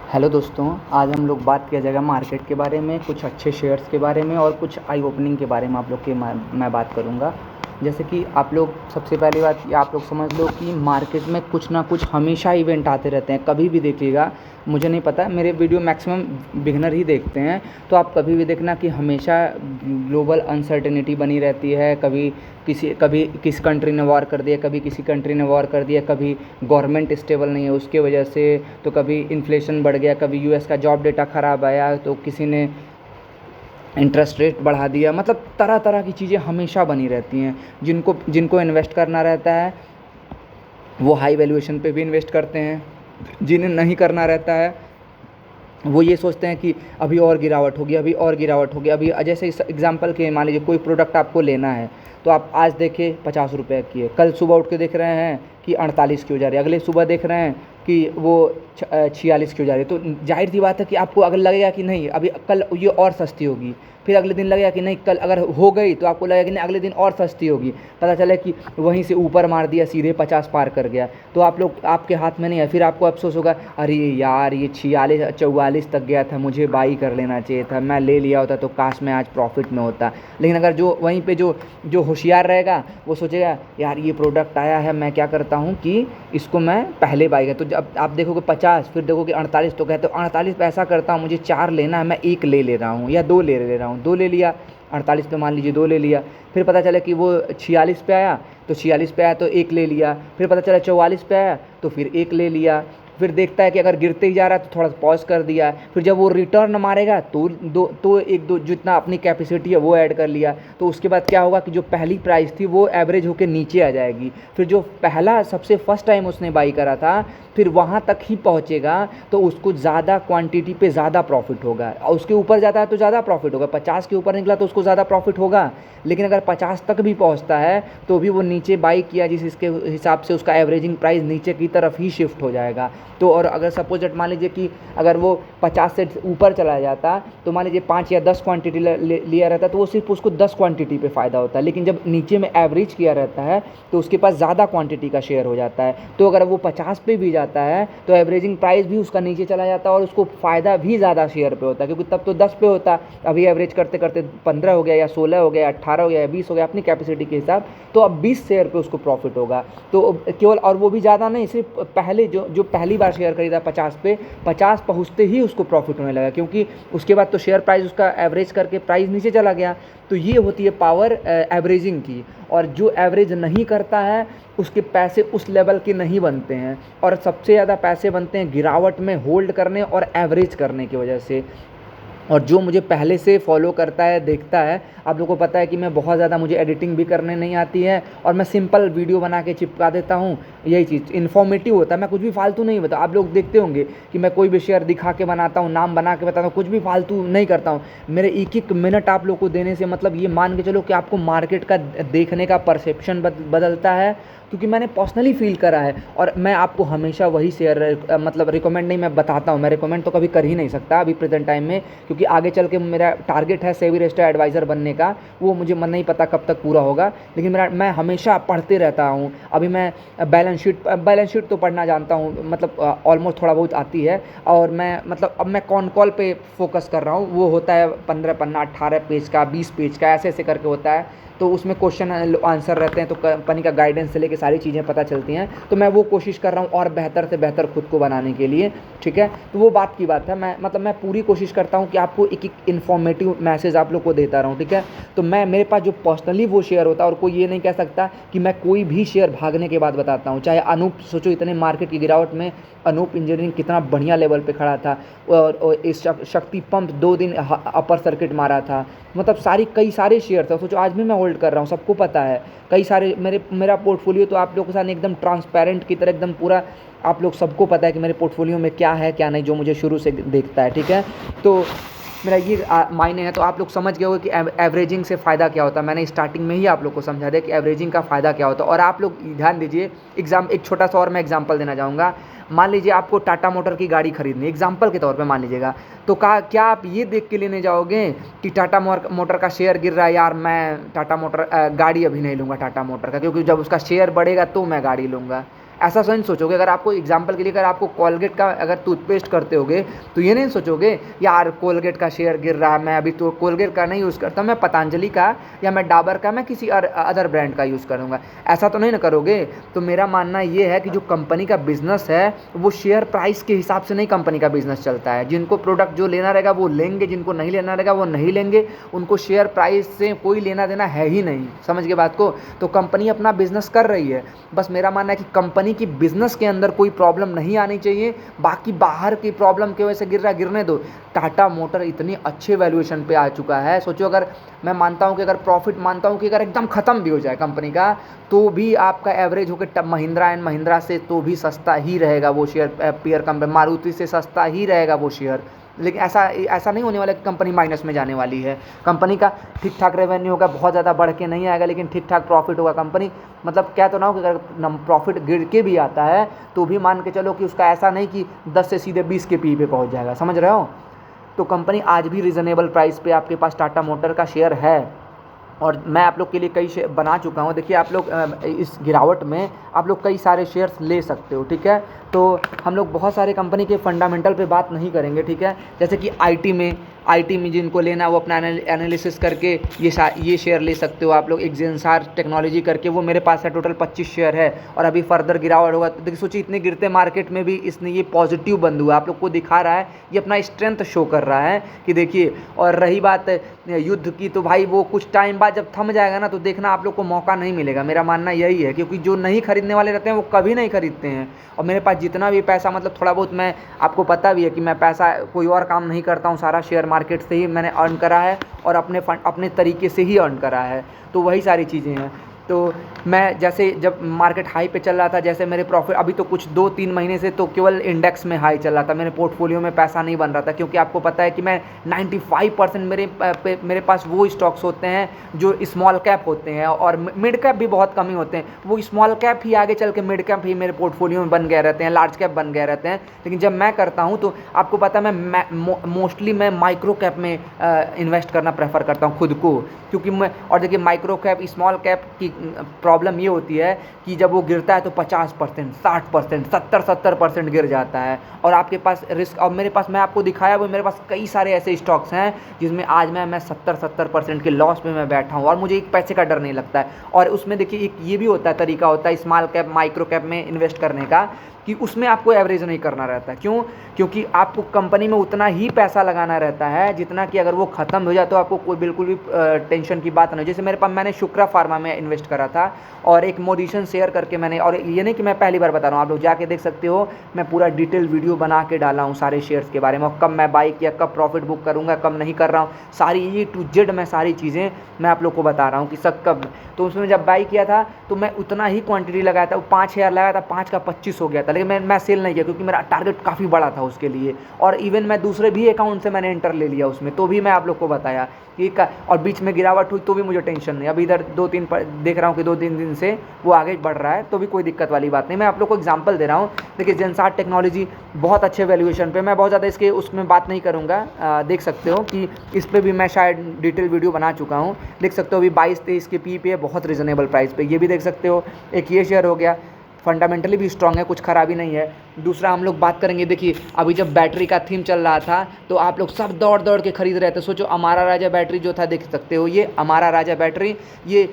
Hello दोस्तों, आज हम लोग बात किया जाएगा मार्केट के बारे में, कुछ अच्छे शेयर्स के बारे में और कुछ आई ओपनिंग के बारे में आप लोग के मैं बात करूँगा। जैसे कि आप लोग सबसे पहली बात ये आप लोग समझ लो कि मार्केट में कुछ ना कुछ हमेशा इवेंट आते रहते हैं, कभी भी देखिएगा। मुझे नहीं पता, मेरे वीडियो मैक्सिमम बिगिनर ही देखते हैं, तो आप कभी भी देखना कि हमेशा ग्लोबल अनसर्टेनिटी बनी रहती है। कभी किस कंट्री ने वॉर कर दिया, कभी किसी कंट्री ने वॉर कर दिया, कभी गवर्नमेंट स्टेबल नहीं है उसके वजह से, तो कभी इन्फ्लेशन बढ़ गया, कभी यूएस का जॉब डेटा ख़राब आया तो किसी ने इंटरेस्ट रेट बढ़ा दिया। मतलब तरह तरह की चीज़ें हमेशा बनी रहती हैं। जिनको जिनको इन्वेस्ट करना रहता है वो हाई वैल्यूएशन पे भी इन्वेस्ट करते हैं, जिन्हें नहीं करना रहता है वो ये सोचते हैं कि अभी और गिरावट होगी, अभी और गिरावट होगी। अभी जैसे इस एग्जांपल के मान लीजिए कोई प्रोडक्ट आपको लेना है, तो आप आज देखे 50 रुपये की है, कल सुबह उठ के देख रहे हैं कि 48 की हो जा रही है, अगले सुबह देख रहे हैं कि वो 46 की हो जा रही है। तो जाहिर सी बात है कि आपको अगर लगेगा कि नहीं अभी कल ये और सस्ती होगी, फिर अगले दिन लगेगा कि नहीं कल अगर हो गई तो आपको लगेगा कि नहीं अगले दिन और सस्ती होगी। पता चले कि वहीं से ऊपर मार दिया, सीधे 50 पार कर गया, तो आप लोग आपके हाथ में नहीं है। फिर आपको अफसोस होगा, अरे यार ये 46-44 तक गया था, मुझे बाई कर लेना चाहिए था, मैं ले लिया होता तो काश मैं आज प्रॉफिट में होता। लेकिन अगर जो वहीं पे जो होशियार रहेगा वो सोचेगा यार ये प्रोडक्ट आया है, मैं क्या करता हूँ कि इसको मैं पहले बाई कर। तो जब आप देखोगे 50 फिर देखोगे 48, तो कहते हो 48 पे ऐसा करता हूँ, मुझे 4 लेना है, मैं 1 ले रहा हूँ या 2 ले रहा हूँ। 2 ले लिया 48 पे, मान लीजिए 2 ले लिया। फिर पता चला कि वो 46 पे आया, तो 46 पे आया तो 1 ले लिया। फिर पता चला 44 पे आया तो फिर 1 ले लिया। फिर देखता है कि अगर गिरते ही जा रहा है तो थोड़ा सा पॉज कर दिया। फिर जब वो रिटर्न मारेगा तो एक दो जितना अपनी कैपेसिटी है वो ऐड कर लिया। तो उसके बाद क्या होगा कि जो पहली प्राइस थी वो एवरेज होकर नीचे आ जाएगी। फिर जो पहला सबसे फर्स्ट टाइम उसने बाई करा था फिर वहाँ तक ही पहुँचेगा, तो उसको ज़्यादा क्वांटिटी पे ज़्यादा प्रॉफिट होगा। और उसके ऊपर जाता है तो ज़्यादा प्रॉफिट होगा, 50 के ऊपर निकला तो उसको ज़्यादा प्रॉफिट होगा। लेकिन अगर 50 तक भी पहुँचता है तो भी वो नीचे बाई किया जिस इसके हिसाब से उसका एवरेजिंग प्राइस नीचे की तरफ ही शिफ्ट हो जाएगा। तो और अगर सपोज मान लीजिए कि अगर वो 50 से ऊपर चला जाता, तो मान लीजिए 5 या 10 क्वांटिटी लिया रहता, तो वो सिर्फ उसको 10 क्वांटिटी पे फ़ायदा होता है। लेकिन जब नीचे में एवरेज किया रहता है तो उसके पास ज़्यादा क्वांटिटी का शेयर हो जाता है। तो अगर वो 50 पे भी जाता है तो एवरेजिंग प्राइस भी उसका नीचे चला जाता है और उसको फ़ायदा भी ज़्यादा शेयर पे होता है, क्योंकि तब तो 10 पे होता, अभी एवरेज करते करते 15 हो गया या 16 हो गया, 18 हो गया या 20 हो गया अपनी कैपेसिटी के हिसाब, तो अब 20 शेयर पे उसको प्रॉफिट होगा। तो केवल, और वो भी ज़्यादा नहीं, सिर्फ पहले जो पहली बार शेयर खरीदा 50 पे, 50 पहुँचते ही उसको प्रॉफिट होने लगा, क्योंकि उसके बाद तो शेयर प्राइस उसका एवरेज करके प्राइस नीचे चला गया। तो ये होती है पावर एवरेजिंग की। और जो एवरेज नहीं करता है उसके पैसे उस लेवल के नहीं बनते हैं, और सबसे ज़्यादा पैसे बनते हैं गिरावट में होल्ड करने और एवरेज करने की वजह से। और जो मुझे पहले से फॉलो करता है, देखता है, आप लोगों को पता है कि मैं बहुत ज़्यादा, मुझे एडिटिंग भी करने नहीं आती है और मैं सिंपल वीडियो बना के चिपका देता हूँ। यही चीज़ इन्फॉर्मेटिव होता है, मैं कुछ भी फालतू नहीं बता। आप लोग देखते होंगे कि मैं कोई भी शेयर दिखा के बनाता हूँ, नाम बना के बताता हूँ, कुछ भी फालतू नहीं करता हूँ। मेरे एक एक मिनट आप लोग को देने से मतलब ये मान के चलो कि आपको मार्केट का देखने का परसेप्शन बदलता है, क्योंकि मैंने पर्सनली फील करा है। और मैं आपको हमेशा वही शेयर मतलब रिकमेंड नहीं, मैं बताता हूँ। मैं रिकमेंड तो कभी कर ही नहीं सकता अभी प्रेजेंट टाइम में, क्योंकि आगे चल के मेरा टारगेट है सेबी रजिस्टर्ड एडवाइज़र बनने का, वो मुझे मन नहीं पता कब तक पूरा होगा। लेकिन मैं हमेशा पढ़ते रहता हूँ। अभी मैं बैलेंस शीट तो पढ़ना जानता हूँ, मतलब ऑलमोस्ट थोड़ा बहुत आती है। और मैं मतलब अब मैं कॉन कॉल पे फोकस कर रहा हूँ, वो होता है 15 पन्ना, 18 पेज का, 20 पेज का, ऐसे ऐसे करके होता है। तो उसमें क्वेश्चन आंसर रहते हैं, तो कंपनी का गाइडेंस से लेके सारी चीज़ें पता चलती हैं। तो मैं वो कोशिश कर रहा हूँ और बेहतर से बेहतर खुद को बनाने के लिए, ठीक है। तो वो बात की बात है, मैं पूरी कोशिश करता हूँ कि आपको एक एक इन्फॉर्मेटिव मैसेज आप लोग को देता रहूँ, ठीक है। तो मेरे पास जो पर्सनली वो शेयर होता है, और कोई ये नहीं कह सकता कि मैं कोई भी शेयर भागने के बाद बताता हूँ। चाहे अनूप, सोचो इतने मार्केट की गिरावट में अनूप इंजीनियरिंग कितना बढ़िया लेवल पे खड़ा था, और इस शक्ति पंप 2 दिन अपर सर्किट मारा था। मतलब कई सारे शेयर थे, सोचो आज भी मैं होल्ड कर रहा हूँ, सबको पता है। कई सारे मेरा पोर्टफोलियो तो आप लोगों के साथ एकदम ट्रांसपेरेंट की तरह, एकदम पूरा आप लोग सबको पता है कि मेरे पोर्टफोलियो में क्या है क्या नहीं, जो मुझे शुरू से देखता है, ठीक है। तो मेरा ये मायने है। तो आप लोग समझ गए होंगे कि एवरेजिंग से फ़ायदा क्या होता है। मैंने स्टार्टिंग में ही आप लोग को समझा दिया कि एवरेजिंग का फ़ायदा क्या होता है। और आप लोग ध्यान दीजिए, एक छोटा सा और मैं एग्जांपल देना चाहूँगा। मान लीजिए आपको टाटा मोटर की गाड़ी खरीदनी, एग्जांपल के तौर पे मान लीजिएगा, तो क्या आप ये देख के लेने जाओगे कि टाटा मोटर का शेयर गिर रहा है, यार मैं टाटा मोटर गाड़ी अभी नहीं लूँगा टाटा मोटर का, क्योंकि जब उसका शेयर बढ़ेगा तो मैं गाड़ी लूँगा। ऐसा नहीं सोचोगे। अगर आपको एग्जांपल के लिए अगर आपको कोलगेट का अगर टूथपेस्ट करते होगे तो ये नहीं सोचोगे यार कोलगेट का शेयर गिर रहा है, मैं अभी तो कोलगेट का नहीं यूज़ करता, मैं पतंजलि का या मैं डाबर का, मैं किसी अदर ब्रांड का यूज़ करूँगा, ऐसा तो नहीं ना करोगे। तो मेरा मानना ये है कि जो कंपनी का बिजनेस है वो शेयर प्राइस के हिसाब से नहीं कंपनी का बिजनेस चलता है। जिनको प्रोडक्ट जो लेना रहेगा वो लेंगे, जिनको नहीं लेना रहेगा वो नहीं लेंगे, उनको शेयर प्राइस से कोई लेना देना है ही नहीं। समझ गए बात को। तो कंपनी अपना बिजनेस कर रही है, बस मेरा मानना है कि कंपनी की बिजनेस के अंदर कोई प्रॉब्लम नहीं आनी चाहिए। बाकी बाहर की प्रॉब्लम की वजह से गिर रहा है, गिरने दो। टाटा मोटर इतनी अच्छे वैल्यूएशन पे आ चुका है, सोचो अगर मैं मानता हूँ कि अगर प्रॉफिट मानता हूँ कि अगर एकदम ख़त्म भी हो जाए कंपनी का तो भी आपका एवरेज होकर महिंद्रा एंड महिंद्रा से तो भी सस्ता ही रहेगा वो शेयर, पीयर कंपनी मारुति से सस्ता ही रहेगा वो शेयर। लेकिन ऐसा नहीं होने वाला कि कंपनी माइनस में जाने वाली है। कंपनी का ठीक ठाक रेवेन्यू होगा, बहुत ज़्यादा बढ़ के नहीं आएगा, लेकिन ठीक ठाक प्रॉफिट होगा। कंपनी मतलब क्या तो ना हो कि अगर प्रॉफिट गिर के भी आता है तो भी मान के चलो कि उसका ऐसा नहीं कि 10 से सीधे 20 के पी पे पहुंच जाएगा। समझ रहे हो। तो कंपनी आज भी रिजनेबल प्राइस पे आपके पास टाटा मोटर का शेयर है और मैं आप लोग के लिए कई शेयर बना चुका हूँ। देखिए आप लोग इस गिरावट में आप लोग कई सारे शेयर्स ले सकते हो, ठीक है। तो हम लोग बहुत सारे कंपनी के फंडामेंटल पे बात नहीं करेंगे, ठीक है। जैसे कि आईटी में जिनको लेना है वो अपना एनालिसिस करके ये शेयर ले सकते हो आप लोग। एक जेंसार टेक्नोलॉजी करके वो मेरे पास है, टोटल 25 शेयर है और अभी फर्दर गिरावट होगा। तो देखिए सोचिए इतने गिरते मार्केट में भी इसने ये पॉजिटिव बंद हुआ, आप लोग को दिखा रहा है, ये अपना स्ट्रेंथ शो कर रहा है कि देखिए। और रही बात युद्ध की तो भाई वो कुछ टाइम बाद जब थम जाएगा ना तो देखना आप लोग को मौका नहीं मिलेगा। मेरा मानना यही है, क्योंकि जो नहीं खरीदने वाले रहते हैं वो कभी नहीं खरीदते हैं। और मेरे पास जितना भी पैसा मतलब थोड़ा बहुत, मैं आपको पता भी है कि मैं पैसा कोई और काम नहीं करता हूँ, सारा शेयर मार्केट से ही मैंने अर्न करा है और अपने तरीके से ही अर्न करा है। तो वही सारी चीज़ें हैं। तो मैं जैसे जब मार्केट हाई पे चल रहा था, जैसे मेरे प्रॉफिट अभी तो कुछ 2-3 महीने से तो केवल इंडेक्स में हाई चल रहा था, मेरे पोर्टफोलियो में पैसा नहीं बन रहा था। क्योंकि आपको पता है कि मैं 95% मेरे पास वो स्टॉक्स होते हैं जो स्मॉल कैप होते हैं और मिड कैप भी बहुत कम ही होते हैं। वो स्मॉल कैप ही आगे चल के मिड कैप ही मेरे पोर्टफोलियो में बन गए रहते हैं, लार्ज कैप बन गए रहते हैं। लेकिन जब मैं करता हूँ तो आपको पता है मैं मोस्टली मैं माइक्रो कैप में इन्वेस्ट करना प्रेफर करता हूँ खुद को। क्योंकि मैं और देखिए माइक्रो कैप स्मॉल कैप की प्रॉब्लम ये होती है कि जब वो गिरता है तो 50%, 60%, 70% गिर जाता है और आपके पास रिस्क। और मेरे पास मैं आपको दिखाया वो मेरे पास कई सारे ऐसे स्टॉक्स हैं जिसमें आज मैं 70% के लॉस में मैं बैठा हूँ और मुझे एक पैसे का डर नहीं लगता है। और उसमें देखिए एक ये भी होता है, तरीका होता है स्मॉल कैप माइक्रो कैप में इन्वेस्ट करने का कि उसमें आपको एवरेज नहीं करना रहता है। क्यों? क्योंकि आपको कंपनी में उतना ही पैसा लगाना रहता है जितना कि अगर वो ख़त्म हो जाए तो आपको कोई बिल्कुल भी टेंशन की बात नहीं। जैसे मेरे पास मैंने शुक्रा फार्मा में इन्वेस्ट करा था और एक मोडिशन शेयर करके मैंने, और ये नहीं कि मैं पहली बार बता रहा हूँ, आप लोग जाके देख सकते हो, मैं पूरा डिटेल वीडियो बना के डाला हूँ सारे शेयर्स के बारे में और कब मैं बाई किया, कब प्रॉफिट बुक करूँगा, कब नहीं कर रहा हूँ, सारी A to Z मैं सारी चीज़ें मैं आप लोग को बता रहा हूँ कि सब कब। तो उसमें जब बाई किया था तो मैं उतना ही क्वांटिटी लगाया था, वो 5,000 लगाया था, 5 का 25 हो गया था। लेकिन मैं सेल नहीं किया क्योंकि मेरा टारगेट काफ़ी बड़ा था उसके लिए। और इवन मैं दूसरे भी अकाउंट से मैंने एंटर ले लिया उसमें, तो भी मैं आप लोग को बताया कि और बीच में गिरावट हुई तो भी मुझे टेंशन नहीं। अभी इधर 2-3 देख रहा हूँ कि 2-3 दिन से वो आगे बढ़ रहा है, तो भी कोई दिक्कत वाली बात नहीं। मैं आप लोग को एग्जांपल दे रहा हूँ। देखिए जेंसार टेक्नोलॉजी बहुत अच्छे वैल्यूएशन पे, मैं बहुत ज़्यादा इसके उसमें बात नहीं करूँगा। देख सकते हो कि इस पर भी मैं शायद डिटेल वीडियो बना चुका हूँ, देख सकते हो। अभी 22-23 के पी पे है, बहुत रिजनेबल प्राइस पे, ये भी देख सकते हो। एक ये शेयर हो गया, फंडामेंटली भी स्ट्रांग है, कुछ खराबी नहीं है। दूसरा हम लोग बात करेंगे, देखिए अभी जब बैटरी का थीम चल रहा था तो आप लोग सब दौड़ दौड़ के खरीद रहे थे। सोचो अमारा राजा बैटरी जो था, देख सकते हो ये अमारा राजा बैटरी, ये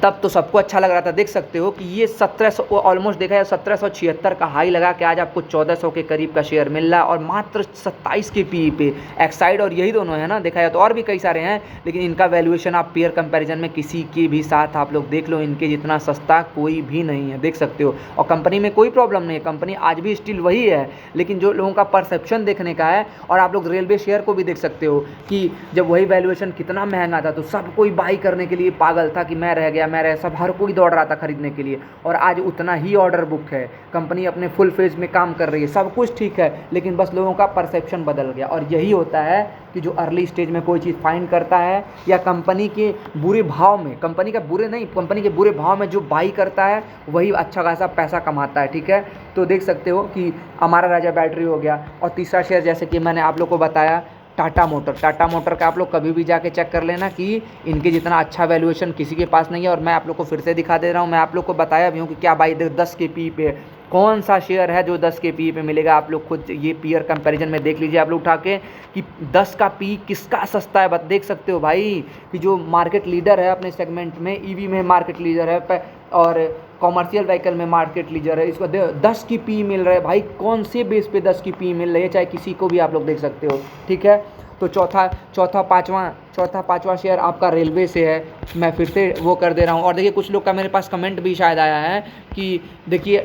तब तो सबको अच्छा लग रहा था। देख सकते हो कि ये 1700 ऑलमोस्ट देखा है 1776 का हाई लगा के आज आपको 1400 के करीब का शेयर मिल रहा है और मात्र 27 के पी पे। एक्साइड और यही दोनों है ना, देखा जाए तो और भी कई सारे हैं, लेकिन इनका वैल्यूएशन आप पेयर कंपैरिजन में किसी के भी साथ आप लोग देख लो, इनके जितना सस्ता कोई भी नहीं है, देख सकते हो। और कंपनी में कोई प्रॉब्लम नहीं है, कंपनी आज भी स्टिल वही है, लेकिन जो लोगों का परसेप्शन देखने का है। और आप लोग रेलवे शेयर को भी देख सकते हो कि जब वही वैल्यूएशन कितना महंगा था तो सब कोई बाई करने के लिए पागल था कि मैं रह गया, मैं रह, सब हर कोई दौड़ रहा था खरीदने के लिए। और आज उतना ही ऑर्डर बुक है, कंपनी अपने फुल फेज में काम कर रही है, सब कुछ ठीक है, लेकिन बस लोगों का परसेप्शन बदल गया। और यही होता है कि जो अर्ली स्टेज में कोई चीज़ फाइंड करता है या कंपनी के बुरे भाव में, कंपनी का बुरे नहीं, कंपनी के बुरे भाव में जो बाई करता है वही अच्छा खासा पैसा कमाता है, ठीक है। तो देख सकते हो कि हमारा राजा बैटरी हो गया। और तीसरा शेयर जैसे कि मैंने आप लोग को बताया टाटा मोटर का आप लोग कभी भी जाके चेक कर लेना कि इनके जितना अच्छा वैल्यूएशन किसी के पास नहीं है। और मैं आप लोग को फिर से दिखा दे रहा हूँ, मैं आप लोग को बताया भी हूँ कि क्या भाई 10 के पी पे कौन सा शेयर है जो 10 के पी पे मिलेगा। आप लोग खुद ये पीयर कंपैरिजन में देख लीजिए आप लोग उठा के कि 10 का पी किसका सस्ता है। बस देख सकते हो भाई कि जो मार्केट लीडर है अपने सेगमेंट में, ईवी में मार्केट लीडर है और कॉमर्शियल व्हीकल में मार्केट लीडर है, इसको 10 की पी मिल रहा है। भाई कौन से बेस पे 10 की पी मिल रही है, चाहे किसी को भी आप लोग देख सकते हो, ठीक है। तो चौथा पाँचवा शेयर आपका रेलवे से है। मैं फिर से वो कर दे रहा हूँ। और देखिए कुछ लोग का मेरे पास कमेंट भी शायद आया है कि देखिए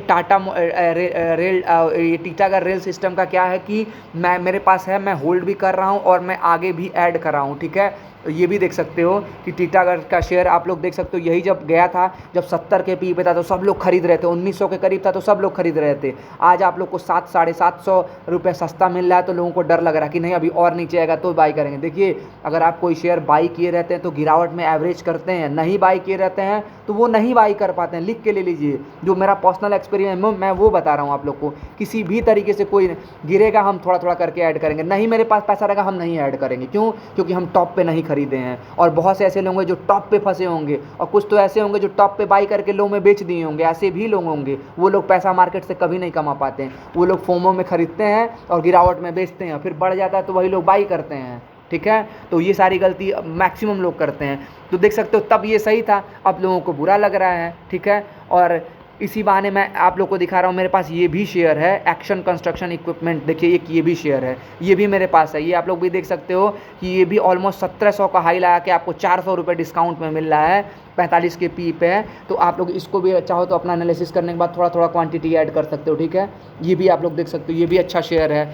टीटागढ़ रेल सिस्टम का क्या है कि मेरे पास है, मैं होल्ड भी कर रहा हूँ और मैं आगे भी ऐड कर रहा हूँ, ठीक है। तो ये भी देख सकते हो कि टीटागढ़ का शेयर आप लोग देख सकते हो, यही जब गया था, जब 70 के पी पे था तो सब लोग खरीद रहे थे, 1900 के करीब था तो सब लोग खरीद रहे थे। आज आप लोग को 700-750 रुपये सस्ता मिल रहा है तो लोगों को डर लग रहा है कि नहीं अभी और नीचे आएगा तो बाई करेंगे। देखिए अगर आप कोई शेयर बाई किए रहते हैं तो गिरावट में एवरेज करते हैं, नहीं बाई किए रहते हैं तो वो नहीं बाई कर पाते हैं। लिख के ले लीजिए, जो मेरा पर्सनल एक्सपीरियंस है मैं वो बता रहा हूँ आप लोग को। किसी भी तरीके से कोई गिरेगा हम थोड़ा थोड़ा करके ऐड करेंगे, नहीं मेरे पास पैसा रहेगा हम नहीं ऐड करेंगे। क्यों? क्योंकि हम टॉप पे नहीं खरीदे हैं। और बहुत से ऐसे लोग होंगे जो टॉप पे फंसे होंगे और कुछ तो ऐसे होंगे जो टॉप पे बाई करके लो में बेच दिए होंगे। ऐसे भी लोग होंगे, वो लोग पैसा मार्केट से कभी नहीं कमा पाते हैं। वो लोग फोमो में खरीदते हैं और गिरावट में बेचते हैं, फिर बढ़ जाता है तो वही लोग बाई करते हैं, ठीक है। तो ये सारी गलती मैक्सिमम लोग करते हैं। तो देख सकते हो तब ये सही था, अब लोगों को बुरा लग रहा है, ठीक है। और इसी बहाने मैं आप लोग को दिखा रहा हूँ, मेरे पास ये भी शेयर है एक्शन कंस्ट्रक्शन इक्विपमेंट। देखिए एक ये भी शेयर है, ये भी मेरे पास है। ये आप लोग भी देख सकते हो कि ये भी ऑलमोस्ट 1700 का हाई लगा के आपको 400 रुपये डिस्काउंट में मिल रहा है, 45 के पी पे है। तो आप लोग इसको भी चाहो तो अपना एनालिसिस करने के बाद थोड़ा थोड़ा क्वांटिटी ऐड कर सकते हो, ठीक है। ये भी आप लोग देख सकते हो, ये भी अच्छा शेयर है,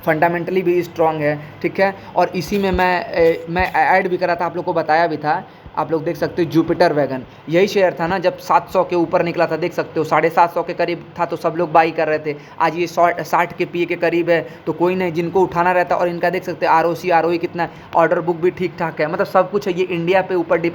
फंडामेंटली भी स्ट्रॉन्ग है, ठीक है। और इसी में मैं ऐड भी करा था, आप लोग को बताया भी था। आप लोग देख सकते हो जुपिटर वैगन, यही शेयर था ना जब 700 के ऊपर निकला था, देख सकते हो 750 के करीब था तो सब लोग बाई कर रहे थे। आज ये 60 के पी के करीब है तो कोई नहीं, जिनको उठाना रहता। और इनका देख सकते हैं ROE कितना, ऑर्डर बुक भी ठीक ठाक है, मतलब सब कुछ है। ये इंडिया पे ऊपर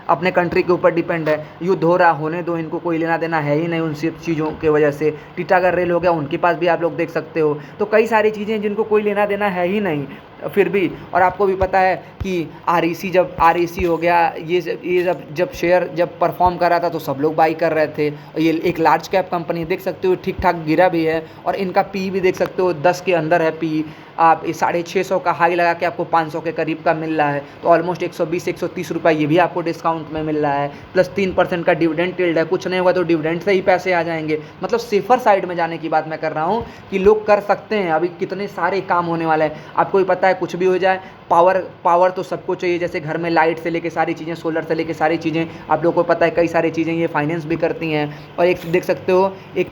अपने कंट्री के ऊपर डिपेंड है। युद्ध हो रहा होने दो, इनको कोई लेना देना है ही नहीं उन सब चीज़ों की वजह से। टीटागढ़ रेल हो गया, उनके पास भी आप लोग देख सकते हो। तो कई सारी चीज़ें जिनको कोई लेना देना है ही नहीं फिर भी। और आपको भी पता है कि REC हो गया, ये जब शेयर जब परफॉर्म कर रहा था तो सब लोग बाई कर रहे थे। ये एक लार्ज कैप कंपनी देख सकते हो, ठीक ठाक गिरा भी है। और इनका पी भी देख सकते हो 10 के अंदर है पी। आप 650 का हाई लगा के आपको 500 के करीब का मिल रहा है, तो ऑलमोस्ट 120-130 रुपये ये भी आपको डिस्काउंट में मिल रहा है। प्लस 3% का डिविडेंड टिल्ड है, कुछ नहीं होगा तो डिविडेंड से ही पैसे आ जाएंगे। मतलब सेफर साइड में जाने की बात मैं कर रहा हूँ कि लोग कर सकते हैं। अभी कितने सारे काम होने वाले हैं, आपको भी पता है। कुछ भी हो जाए, पावर तो सबको चाहिए, जैसे घर में लाइट से लेके सारी चीज़ें, सोलर से लेके सारी चीज़ें आप लोगों को पता है। कई सारी चीज़ें ये फाइनेंस भी करती हैं। और एक देख सकते हो एक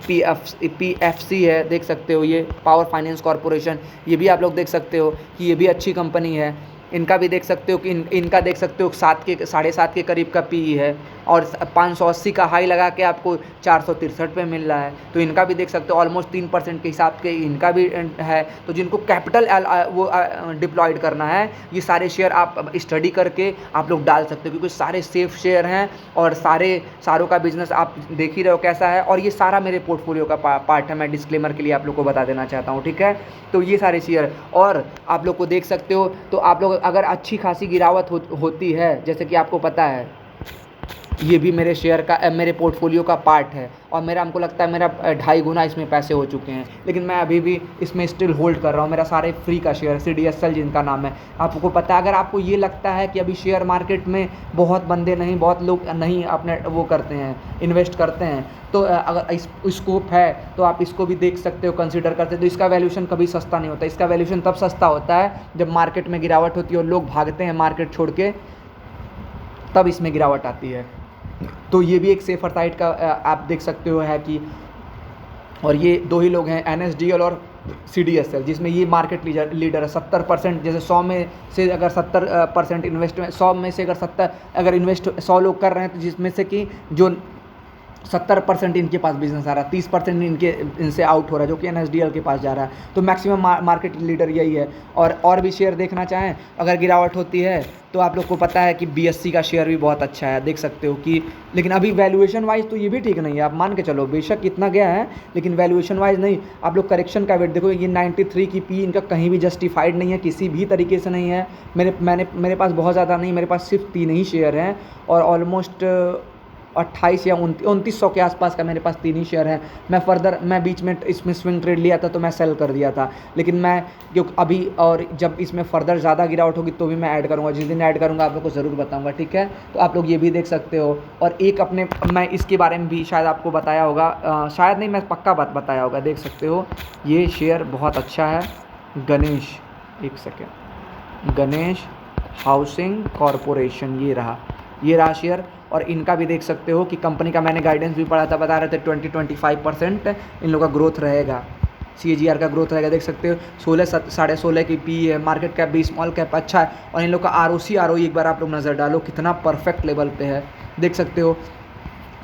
PFC है, देख सकते हो ये पावर फाइनेंस कॉरपोरेशन, ये भी आप लोग देख सकते हो कि ये भी अच्छी कंपनी है। इनका भी देख सकते हो कि इनका देख सकते हो 7.5 के करीब का पी है और 580 का हाई लगा के आपको 463 पे मिल रहा है। तो इनका भी देख सकते हो ऑलमोस्ट 3% के हिसाब के इनका भी है। तो जिनको कैपिटल वो डिप्लॉयड करना है, ये सारे शेयर आप स्टडी करके आप लोग डाल सकते हो, क्योंकि सारे सेफ शेयर हैं और सारों का बिजनेस आप देख ही रहे हो कैसा है। और ये सारा मेरे पोर्टफोलियो का पार्ट है, मैं डिस्क्लेमर के लिए आप लोग को बता देना चाहता हूँ, ठीक है। तो ये सारे शेयर और आप लोग को देख सकते हो। तो आप लोग अगर अच्छी खासी गिरावट होती है, जैसे कि आपको पता है ये भी मेरे शेयर का मेरे पोर्टफोलियो का पार्ट है और हमको लगता है मेरा 2.5 गुना इसमें पैसे हो चुके हैं, लेकिन मैं अभी भी इसमें स्टिल होल्ड कर रहा हूँ। मेरा सारे फ्री का शेयर CDSL जिनका नाम है, आपको पता है। अगर आपको ये लगता है कि अभी शेयर मार्केट में बहुत लोग नहीं अपने वो करते हैं, इन्वेस्ट करते हैं, तो अगर स्कोप है तो आप इसको भी देख सकते हो, कंसिडर करते हो। तो इसका वैल्यूएशन कभी सस्ता नहीं होता, इसका वैल्यूएशन तब सस्ता होता है जब मार्केट में गिरावट होती है और लोग भागते हैं मार्केट छोड़ के, तब इसमें गिरावट आती है। तो ये भी एक सेफर साइड का आप देख सकते हो है कि। और ये दो ही लोग हैं, NSDL और CDSL, जिसमें ये मार्केट लीडर है। 70%, जैसे 100 में से अगर 70% इन्वेस्टमेंट, 100 में से अगर 100 लोग कर रहे हैं, तो जिसमें से कि जो 70% इनके पास बिजनेस आ रहा है, 30% इनसे आउट हो रहा है जो कि NSDL के पास जा रहा है। तो मैक्सिमम मार्केट लीडर यही है। और भी शेयर देखना चाहें अगर गिरावट होती है तो आप लोग को पता है कि BSC का शेयर भी बहुत अच्छा है, देख सकते हो कि, लेकिन अभी वैल्यूएशन वाइज तो ये भी ठीक नहीं है। आप मान के चलो बेशक इतना गया है लेकिन वैल्यूएशन वाइज नहीं। आप लोग करेक्शन का वेट देखो, ये 93 की पी इनका कहीं भी जस्टिफाइड नहीं है, किसी भी तरीके से नहीं है। मेरे पास बहुत ज़्यादा नहीं, मेरे पास सिर्फ 3 ही शेयर हैं और ऑलमोस्ट 28 या 2900 के आसपास का मेरे पास 3 ही शेयर हैं। मैं बीच में इसमें स्विंग ट्रेड लिया था तो मैं सेल कर दिया था, लेकिन मैं क्योंकि अभी और जब इसमें फर्दर ज़्यादा गिरावट होगी तो भी मैं ऐड करूँगा। जिस दिन ऐड करूँगा आप लोग को ज़रूर बताऊँगा, ठीक है। तो आप लोग ये भी देख सकते हो। और एक मैं इसके बारे में भी शायद आपको बताया होगा, शायद नहीं, मैं पक्का बात बताया होगा, देख सकते हो ये शेयर बहुत अच्छा है। गणेश, एक सेकेंड, गणेश हाउसिंग कॉरपोरेशन, ये रहा शेयर। और इनका भी देख सकते हो कि कंपनी का मैंने गाइडेंस भी पढ़ा था, बता रहे थे 20-25% इन लोगों का ग्रोथ रहेगा, CAGR का ग्रोथ रहेगा। देख सकते हो 16-16.5 की पी है, मार्केट कैप भी स्मॉल कैप अच्छा है। और इन लोग का ROE एक बार आप लोग नज़र डालो कितना परफेक्ट लेवल पे है, देख सकते हो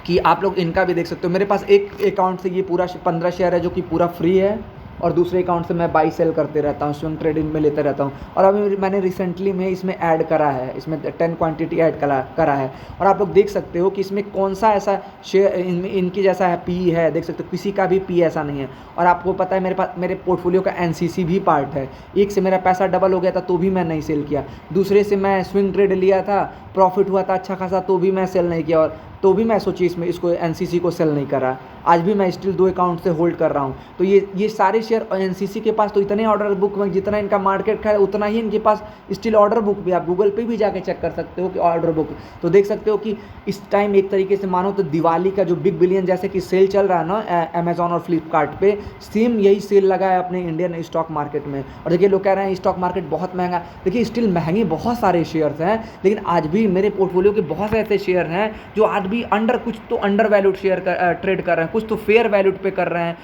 कि आप लोग इनका भी देख सकते हो। मेरे पास एक अकाउंट से ये पूरा 15 शेयर है जो कि पूरा फ्री है, और दूसरे अकाउंट से मैं बाई सेल करते रहता हूँ, स्विंग ट्रेडिंग में लेते रहता हूँ। और अभी मैंने रिसेंटली में इसमें ऐड करा है, इसमें 10 क्वांटिटी ऐड करा है। और आप लोग देख सकते हो कि इसमें कौन सा ऐसा शेयर इनकी जैसा है पी है, देख सकते हो किसी का भी पी ऐसा नहीं है। और आपको पता है मेरे पोर्टफोलियो का NCC भी पार्ट है। एक से मेरा पैसा डबल हो गया था तो भी मैं नहीं सेल किया, दूसरे से मैं स्विंग ट्रेड लिया था, प्रॉफिट हुआ था अच्छा खासा तो भी मैं सेल नहीं किया, और तो भी मैं सोची इसको NCC को सेल नहीं करा। आज भी मैं स्टिल 2 अकाउंट से होल्ड कर रहा हूँ। तो ये सारे शेयर NCC के पास तो इतने ऑर्डर बुक में जितना इनका मार्केट है उतना ही इनके पास स्टिल ऑर्डर बुक भी, आप गूगल पे भी जाके चेक कर सकते हो कि ऑर्डर बुक। तो देख सकते हो कि इस टाइम एक तरीके से मानो तो दिवाली का जो बिग बिलियन जैसे कि सेल चल रहा है ना अमेजॉन और फ्लिपकार्ट पे, सेम यही सेल लगा है अपने इंडियन स्टॉक मार्केट में। और देखिए लोग कह रहे हैं स्टॉक मार्केट बहुत महंगा, देखिए स्टिल महंगे बहुत सारे शेयर्स हैं, लेकिन आज भी मेरे पोर्टफोलियो के बहुत से ऐसे शेयर हैं जो आज भी कुछ तो अंडर वैल्यूड शेयर ट्रेड कर रहे हैं, कुछ तो फेयर वैल्यूड पे कर रहे हैं,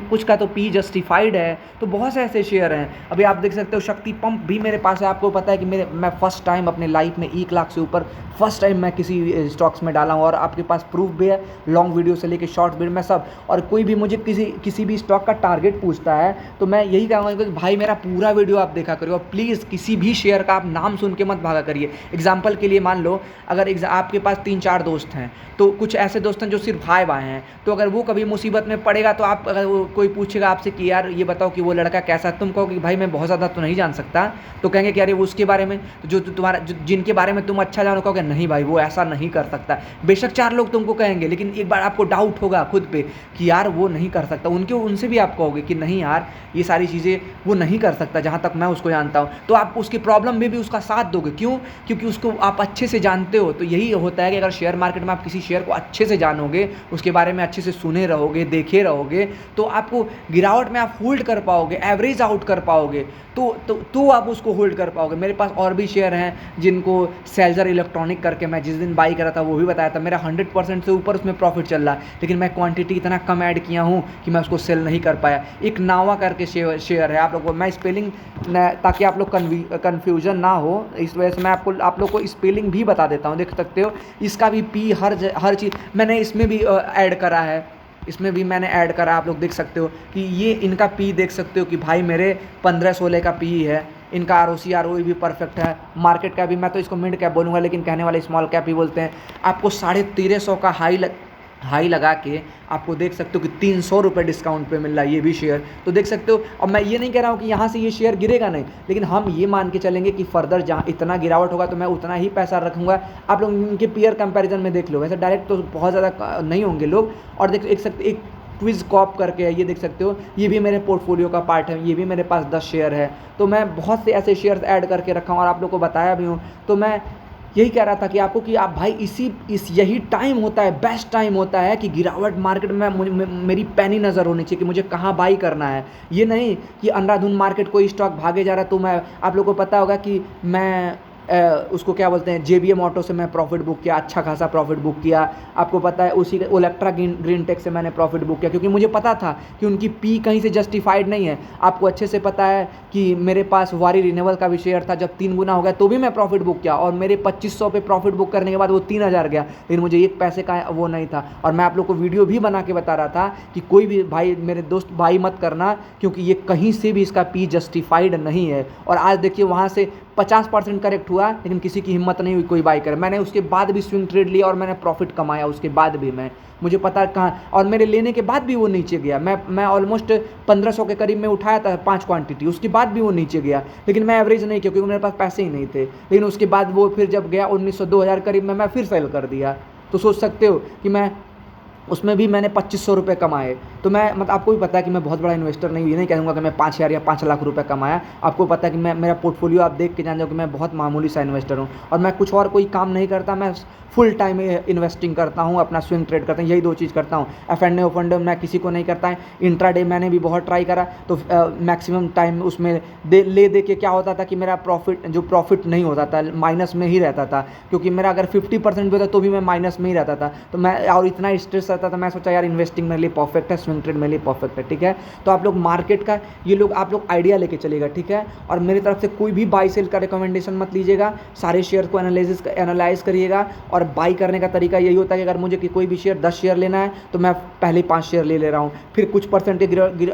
कुछ का तो पी जस्टिफाइड है। तो बहुत से ऐसे शेयर हैं। अभी आप देख सकते हो शक्ति पंप भी मेरे पास है। आपको पता है कि मैं फर्स्ट टाइम अपने लाइफ में 1 लाख से ऊपर फर्स्ट टाइम मैं किसी स्टॉक्स में डाला हूँ, और आपके पास प्रूफ भी है, लॉन्ग वीडियो से लेके शॉर्ट वीडियो में सब। और कोई भी मुझे किसी भी स्टॉक का टारगेट पूछता है तो मैं यही कहूँगा कि भाई मेरा पूरा वीडियो आप देखा करिए, और प्लीज़ किसी भी शेयर का आप नाम सुन के मत भागा करिए। एग्जाम्पल के लिए मान लो अगर आपके पास 3-4 दोस्त हैं, तो कुछ ऐसे दोस्त हैं जो सिर्फ भाई हैं, तो अगर वो कभी मुसीबत में पड़ेगा तो आप अगर कोई पूछेगा आपसे कि यार ये बताओ कि वो लड़का कैसा है, तुम कहो कि भाई मैं बहुत ज़्यादा तो नहीं जान सकता, तो कहेंगे कि अरे वो उसके बारे में जो जिनके बारे में तुम अच्छा जानो, कहोगे नहीं भाई वो ऐसा नहीं कर सकता। बेशक 4 लोग तुमको कहेंगे, लेकिन एक बार आपको डाउट होगा खुद पे कि यार वो नहीं कर सकता, उनसे भी आप कहोगे कि नहीं यार ये सारी चीज़ें वो नहीं कर सकता जहाँ तक मैं उसको जानता हूँ, तो आप उसकी प्रॉब्लम में भी उसका साथ दोगे। क्यों? क्योंकि उसको आप अच्छे से जानते हो। तो यही होता है कि अगर शेयर मार्केट में आप किसी शेयर को अच्छे से जानोगे, उसके बारे में अच्छे से सुने रहोगे, देखे रहोगे, तो आपको गिरावट में आप होल्ड कर पाओगे, एवरेज आउट कर पाओगे, तो आप उसको होल्ड कर पाओगे। मेरे पास और भी शेयर हैं जिनको सेल्जर इलेक्ट्रॉनिक करके मैं जिस दिन बाई करा था वो भी बताया था, मेरा 100% से ऊपर उसमें प्रॉफिट चल रहा है, लेकिन मैं क्वांटिटी इतना कम ऐड किया हूँ कि मैं उसको सेल नहीं कर पाया। एक नावा करके शेयर है, आप लोग को मैं स्पेलिंग ताकि आप लोग कन्फ्यूजन ना हो इस वजह से मैं आप लोग को स्पेलिंग भी बता देता हूँ। देख सकते हो इसका भी पी हर चीज़ मैंने इसमें भी ऐड करा है, इसमें भी मैंने ऐड करा। आप लोग देख सकते हो कि ये इनका पी देख सकते हो कि भाई मेरे 15-16 का पी है, इनका ROE भी परफेक्ट है। मार्केट का भी मैं तो इसको मिड कैप बोलूँगा, लेकिन कहने वाले स्मॉल कैप ही बोलते हैं। आपको 1350 का हाई लगा के आपको देख सकते हो कि 300 रुपये डिस्काउंट पे मिल रहा है ये भी शेयर। तो देख सकते हो, और मैं ये नहीं कह रहा हूँ कि यहाँ से ये शेयर गिरेगा नहीं, लेकिन हम ये मान के चलेंगे कि फर्दर जहाँ इतना गिरावट होगा तो मैं उतना ही पैसा रखूँगा। आप लोग इनके पीयर कंपैरिजन में देख लो, वैसे डायरेक्ट तो बहुत ज़्यादा नहीं होंगे लोग। और देख सकते एक क्विज़ कॉप करके है, ये देख सकते हो, ये भी मेरे पोर्टफोलियो का पार्ट है, ये भी मेरे पास 10 शेयर है। तो मैं बहुत से ऐसे शेयर्स ऐड करके रखा हूँ और आप लोग को बताया भी हूँ। तो मैं यही कह रहा था कि आपको कि आप भाई यही टाइम होता है, बेस्ट टाइम होता है कि गिरावट मार्केट में मेरी पैनी नज़र होनी चाहिए कि मुझे कहाँ बाई करना है। ये नहीं कि अंधाधुंध मार्केट कोई स्टॉक भागे जा रहा है। तो मैं आप लोगों को पता होगा कि मैं उसको क्या बोलते हैं, JBM ऑटो से मैं प्रॉफिट बुक किया, अच्छा खासा प्रॉफिट बुक किया। आपको पता है उसी ओलेक्ट्रा ग्रीन टेक से मैंने प्रॉफिट बुक किया, क्योंकि मुझे पता था कि उनकी पी कहीं से जस्टिफाइड नहीं है। आपको अच्छे से पता है कि मेरे पास वारी रिन्यूएबल का भी शेयर था, जब 3 गुना हो गया तो भी मैं प्रॉफिट बुक किया, और मेरे 2500 पे प्रॉफिट बुक करने के बाद वो 3000 गया, लेकिन मुझे 1 पैसे का वो नहीं था। और मैं आप लोग को वीडियो भी बना के बता रहा था कि कोई भी भाई, मेरे दोस्त भाई मत करना, क्योंकि ये कहीं से भी इसका पी जस्टिफाइड नहीं है। और आज देखिए वहाँ से 50% करेक्ट हुआ, लेकिन किसी की हिम्मत नहीं हुई कोई बाई करे। मैंने उसके बाद भी स्विंग ट्रेड लिया और मैंने प्रॉफिट कमाया उसके बाद भी। मुझे पता कहाँ, और मेरे लेने के बाद भी वो नीचे गया। मैं ऑलमोस्ट 1500 के करीब में उठाया था 5 क्वांटिटी, उसके बाद भी वो नीचे गया, लेकिन मैं एवरेज नहीं किया क्योंकि मेरे पास पैसे ही नहीं थे। लेकिन उसके बाद वो फिर जब गया 1900 2000 करीब में, मैं फिर सेल कर दिया। तो सोच सकते हो कि मैं उसमें भी मैंने 2500 रुपये कमाए। तो मैं मतलब आपको भी पता है कि मैं बहुत बड़ा इन्वेस्टर नहीं हूँ, ये नहीं कहूँगा कि मैं 5000 या 5 लाख रुपए कमाया। आपको पता है कि मैं, मेरा पोर्टफोलियो आप देख के जान जाओ कि मैं बहुत मामूली सा इन्वेस्टर हूँ, और मैं कुछ और कोई काम नहीं करता। मैं फुल टाइम इन्वेस्टिंग करता हूँ, अपना स्विंग ट्रेड करता हूँ, यही 2 चीज़ करता हूँ। F&A ओफंडे मैं किसी को नहीं करता है। इंट्राडे मैंने भी बहुत ट्राई करा, तो मैक्सिमम टाइम उसमें दे के क्या होता था कि मेरा प्रॉफिट नहीं होता था, माइनस में ही रहता था। क्योंकि मेरा अगर 50% भी होता तो भी मैं माइनस में ही रहता था। तो मैं, और इतना स्ट्रेस रहता था, मैं सोचा यार इन्वेस्टिंग मेरे लिए परफेक्ट है, स्विंग ट्रेड मेरे लिए परफेक्ट है, ठीक है। तो आप लोग मार्केट का आप लोग आइडिया लेके चलिएगा, ठीक है। और मेरी तरफ से कोई भी बाई सेल का रिकमेंडेशन मत लीजिएगा, सारे शेयर को एनालाइज करिएगा। और बाई करने का तरीका यही होता है कि अगर मुझे कोई भी शेयर 10 शेयर लेना है तो मैं पहले 5 शेयर ले रहा हूँ, फिर कुछ परसेंट के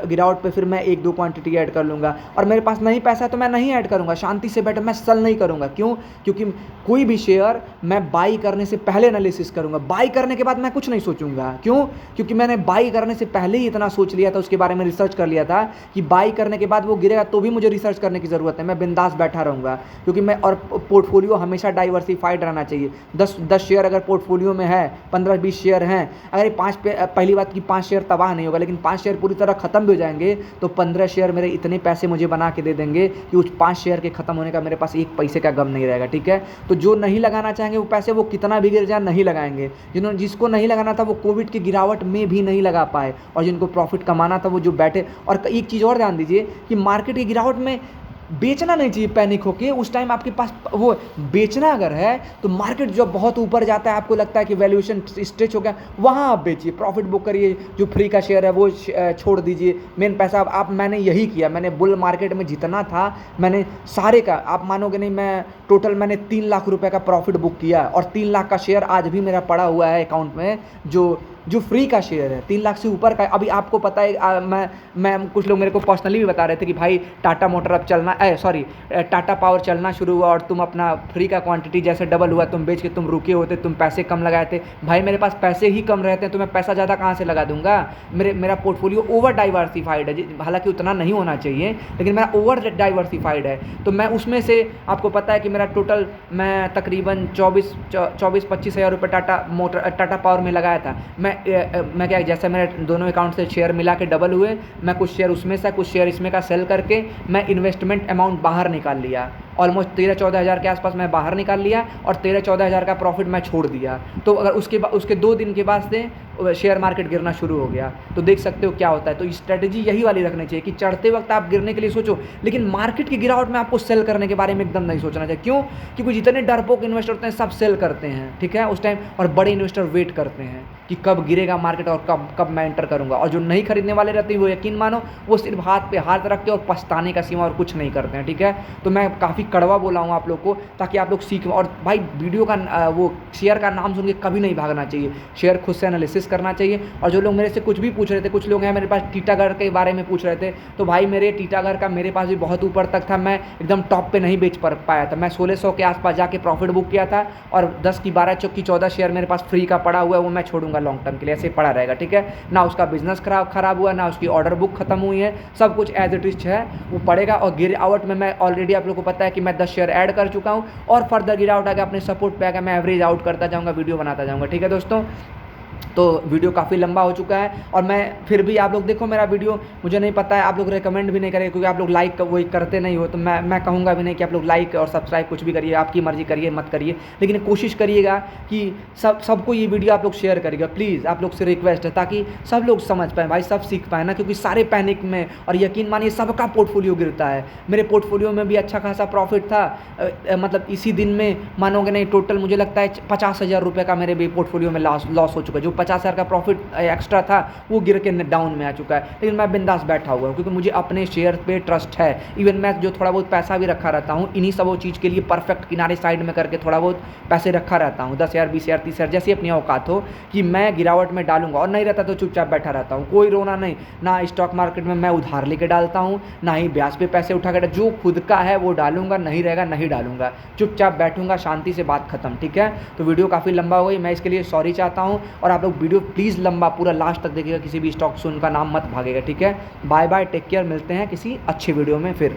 गिरावट पे फिर मैं 1-2 क्वांटिटी ऐड कर लूँगा। और मेरे पास नहीं पैसा है तो मैं नहीं ऐड करूँगा, शांति से बैठे, मैं सेल नहीं करूँगा। क्यों? क्योंकि कोई भी शेयर मैं बाई करने से पहले एनालिसिस करूँगा, बाई करने के बाद मैं कुछ नहीं सोचूंगा। क्यों? क्योंकि मैंने बाई करने से पहले ही इतना सोच लिया था, उसके बारे में रिसर्च कर लिया था कि बाई करने के बाद वो गिरेगा तो भी मुझे रिसर्च करने की ज़रूरत है, मैं बिंदास बैठा रहूँगा। क्योंकि मैं, और पोर्टफोलियो हमेशा डाइवर्सिफाइड रहना चाहिए। 10 शेयर अगर पोर्टफोलियो में है, 15-20 शेयर हैं, अगर ये 5 पे, पहली बात कि 5 शेयर तबाह नहीं होगा, लेकिन 5 शेयर पूरी तरह खत्म भी हो जाएंगे तो 15 शेयर मेरे इतने पैसे मुझे बना के दे देंगे कि उस 5 शेयर के खत्म होने का मेरे पास 1 पैसे का गम नहीं रहेगा, ठीक है। तो जो नहीं लगाना चाहेंगे वो पैसे, वो कितना भी गिर जाए नहीं लगाएंगे। जिसको नहीं लगाना था वो कोविड की गिरावट में भी नहीं लगा पाए, और जिनको प्रॉफिट कमाना था वो जो बैठे। और एक चीज़ और ध्यान दीजिए कि मार्केट की गिरावट में बेचना नहीं चाहिए पैनिक होके। उस टाइम आपके पास वो बेचना अगर है तो मार्केट जब बहुत ऊपर जाता है, आपको लगता है कि वैल्यूएशन स्ट्रेच हो गया, वहाँ आप बेचिए, प्रॉफिट बुक करिए। जो फ्री का शेयर है वो छोड़ दीजिए, मेन पैसा आप मैंने यही किया। मैंने बुल मार्केट में जितना था मैंने सारे का, आप मानोगे नहीं, मैं टोटल मैंने 3 लाख रुपए का प्रॉफिट बुक किया, और 3 लाख का शेयर आज भी मेरा पड़ा हुआ है अकाउंट में, जो फ्री का शेयर है 3 लाख से ऊपर का। अभी आपको पता है, मैं कुछ लोग मेरे को पर्सनली भी बता रहे थे कि भाई टाटा मोटर अब चलना, टाटा पावर चलना शुरू हुआ और तुम अपना फ्री का क्वांटिटी जैसे डबल हुआ, तुम बेच के तुम रुके होते, तुम पैसे कम लगाए थे। भाई मेरे पास पैसे ही कम रहते हैं तो मैं पैसा ज़्यादा कहाँ से लगा दूंगा। मेरा पोर्टफोलियो ओवर डाइवर्सिफाइड है, हालांकि उतना नहीं होना चाहिए, लेकिन मेरा ओवर डाइवर्सिफाइड है। तो मैं उसमें से, आपको पता है कि मेरा टोटल, मैं तकरीबन 24-25 हज़ार रुपये टाटा पावर में लगाया था। मैं क्या, जैसे मेरे दोनों अकाउंट से शेयर मिला के डबल हुए, मैं कुछ शेयर उसमें से कुछ शेयर इसमें का सेल करके मैं इन्वेस्टमेंट अमाउंट बाहर निकाल लिया। ऑलमोस्ट 13-14 हज़ार के आसपास मैं बाहर निकाल लिया, और 13-14 हज़ार का प्रॉफिट मैं छोड़ दिया। तो अगर उसके 2 दिन के बाद से शेयर मार्केट गिरना शुरू हो गया, तो देख सकते हो क्या होता है। तो स्ट्रेटजी यही वाली रखनी चाहिए कि चढ़ते वक्त आप गिरने के लिए सोचो, लेकिन मार्केट की गिरावट में आपको सेल करने के बारे में एकदम नहीं सोचना चाहिए। क्यों? क्योंकि जितने डरपोक इन्वेस्टर होते हैं सब सेल करते हैं, ठीक है, उस टाइम। और बड़े इन्वेस्टर वेट करते हैं कि कब गिरेगा मार्केट और कब मैं एंटर करूंगा। और जो नहीं खरीदने वाले रहते हैं वो यकीन मानो वो सिर्फ हाथ पे हाथ रख के और पछताने का सिवा और कुछ नहीं करते हैं, ठीक है। तो मैं काफ़ी कड़वा बोला हूँ आप लोग को, ताकि आप लोग सीखें। और भाई वीडियो का वो शेयर का नाम सुन के कभी नहीं भागना चाहिए, शेयर खुद से एनालिसिस करना चाहिए। और जो लोग मेरे से कुछ भी पूछ रहे थे, कुछ लोग हैं मेरे पास टीटागढ़ के बारे में पूछ रहे थे, तो भाई मेरे टीटागढ़ का मेरे पास भी बहुत ऊपर तक था, मैं एकदम टॉप पे नहीं बेच पाया था। मैं 1600 के आसपास जाके प्रॉफिट बुक किया था, और 10 की 12 की 14 शेयर मेरे पास फ्री का पड़ा हुआ है, वो मैं छोड़ूंगा लॉन्ग टर्म के लिए, ऐसे पड़ा रहेगा, ठीक है ना। उसका बिजनेस खराब हुआ ना, उसकी ऑर्डर बुक खत्म हुई है, सब कुछ एज इट इज है, वो पड़ेगा। और गिरावट में मैं ऑलरेडी, आप लोग को पता है कि मैं 10 शेयर ऐड कर चुका हूँ, और फर्दर गिरावट आगे अपने सपोर्ट पे आकर मैं एवरेज आउट करता जाऊँगा, वीडियो बनाता जाऊँगा, ठीक है दोस्तों। तो वीडियो काफ़ी लंबा हो चुका है और मैं फिर भी आप लोग देखो मेरा वीडियो, मुझे नहीं पता है आप लोग रेकमेंड भी नहीं करेंगे क्योंकि आप लोग लाइक वही करते नहीं हो, तो मैं कहूँगा भी नहीं कि आप लोग लाइक और सब्सक्राइब कुछ भी करिए, आपकी मर्ज़ी करिए मत करिए, लेकिन कोशिश करिएगा कि सबको ये वीडियो आप लोग शेयर करिएगा प्लीज़, आप लोग से रिक्वेस्ट है, ताकि सब लोग समझ पाएँ भाई, सब सीख पाएँ ना, क्योंकि सारे पैनिक में, और यकीन मानिए सबका पोर्टफोलियो गिरता है। मेरे पोर्टफोलियो में भी अच्छा खासा प्रॉफिट था, मतलब इसी दिन में मानोगे नहीं, टोटल मुझे लगता है 50,000 रुपये का मेरे भी पोर्टफोलियो में लॉस हो चुका है। जो 50,000 का प्रॉफिट एक्स्ट्रा था वो गिर के डाउन में आ चुका है, लेकिन मैं बिंदास बैठा हुआ हूँ क्योंकि मुझे अपने शेयर पे ट्रस्ट है। इवन मैं जो थोड़ा बहुत पैसा भी रखा रहता हूँ इन्हीं सब वो चीज़ के लिए परफेक्ट किनारे साइड में करके थोड़ा बहुत पैसे रखा रहता हूँ, 10,000 20,000 30,000 जैसी अपनी औकात हो कि मैं गिरावट में डालूंगा, और नहीं रहता तो चुपचाप बैठा रहता हूँ, कोई रोना नहीं। ना स्टॉक मार्केट में मैं उधार लेके डालता हूँ, ना ही ब्याज पे पैसे उठा कर, जो खुद का है वो डालूंगा, नहीं रहेगा नहीं डालूंगा, चुपचाप बैठूंगा, शांति से, बात खत्म। ठीक है, तो वीडियो काफ़ी लंबा हो गई, मैं इसके लिए सॉरी चाहता हूँ, और आप लोग वीडियो प्लीज़ लंबा पूरा लास्ट तक देखिएगा, किसी भी स्टॉक से उनका नाम मत भागेगा। ठीक है, बाय बाय, टेक केयर, मिलते हैं किसी अच्छे वीडियो में फिर।